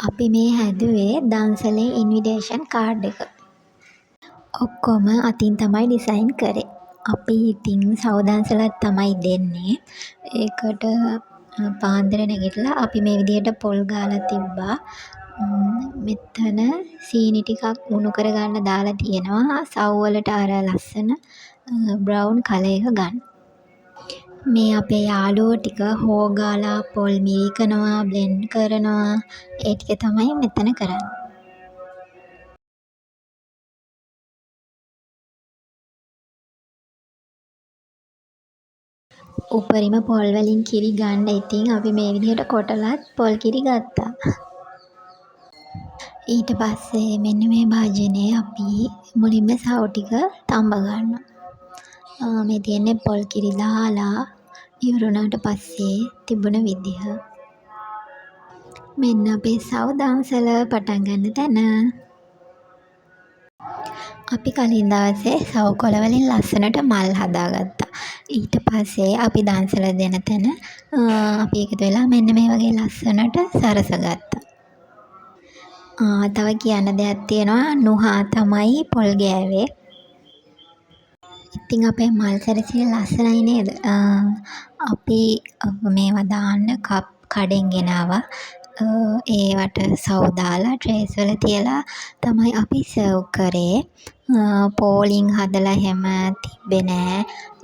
අපි මේ හැදුවේ දන්සලේ ඉන්විටේෂන් කාඩ් එක. ඔක්කොම අතින් තමයි ඩිසයින් කරේ. අපි ඉතින් සව් දන්සලක් තමයි දෙන්නේ. ඒකට පාන්දර නැගිටලා අපි මේ විදිහට පොල් ගාලා තිබ්බා. මෙතන සීනි ටිකක් උණු කරගන්න දාලා තියෙනවා. සව් වලට අර ලස්සන බ්‍රවුන් කලර් එක ගන්න. මේ අපේ යාළුවෝ ටික හෝගාලා පොල් මිරිකනවා, බ්ලෙන්ඩ් කරනවා. ඒ ටික තමයි මෙතන කරන්නේ. උපරිම පොල් වලින් කිරි ගන්න ඉතින් අපි මේ විදිහට කොටලත් පොල් කිරි ගත්තා. ඊට පස්සේ මෙන්න මේ භාජනයේ අපි මුලින්ම සව් ටික තඹ ගන්නවා. මේ තියෙන්නේ පොල් කිරි දාලා ඉවරුණාට පස්සේ තිබුණ විදිහ. මෙන්න අපේ සව් දන්සල පටන් ගන්න තැන. අපි කලින් දවසේ සව් කොළ වලින් ලස්සනට මල් හදාගත්තා. ඊට පස්සේ අපි දන්සල දෙන තැන අපි එකතු වෙලා මෙන්න මේ වගේ ලස්සනට සරසගත්තා. තව කියන්න දෙයක් තියෙනවා. නුහා තමයි පොල් ගෑවේ. ඉතින් අපේ මල් සැරසිලි ලස්සනයි නේද? අපි මේවා දාන්න කප් කඩෙන් ගෙනාවා. ඒවට සව් දාලා ට්‍රේස් වල තියලා තමයි අපි සර්ව් කරේ. පෝලිං හදලා හැම තිබ්බේ නෑ.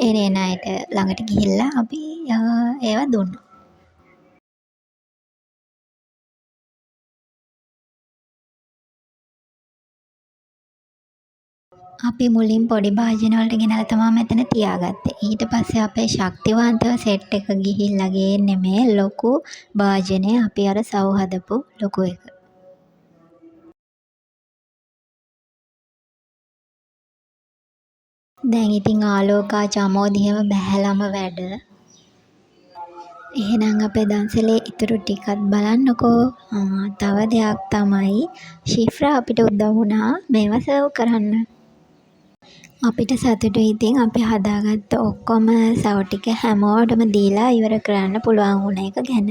එන අයට ළඟට ගිහිල්ලා අපි ඒවා දුන්නා. අපි මුලින් පොඩි භාජන වලට ගෙනල්ලා තමයි මෙතන තියාගත්තේ. ඊට පස්සේ අපේ ශක්තිවන්තව සෙට් එක ගිහිල්ලා ගේන්නේ මේ ලොකු භාජනය. අපි අර සව් හදපු ලොකු එක. දැන් ඉතින් ආලෝකා චමෝදියම බැහැලම වැඩ. එහෙනම් අපේ දන්සලේ ඉතුරු ටිකත් බලන්නකෝ. තව දෙයක් තමයි ශිෆ්‍රා අපිට උදව් වුණා මේවා සර්ව් කරන්න. අපිට සතුටුයි ඉතින් අපි හදාගත්ත ඔක්කොම සව් ටික හැමෝටම දීලා ඉවර කරන්න පුළුවන් වුණ එක ගැන.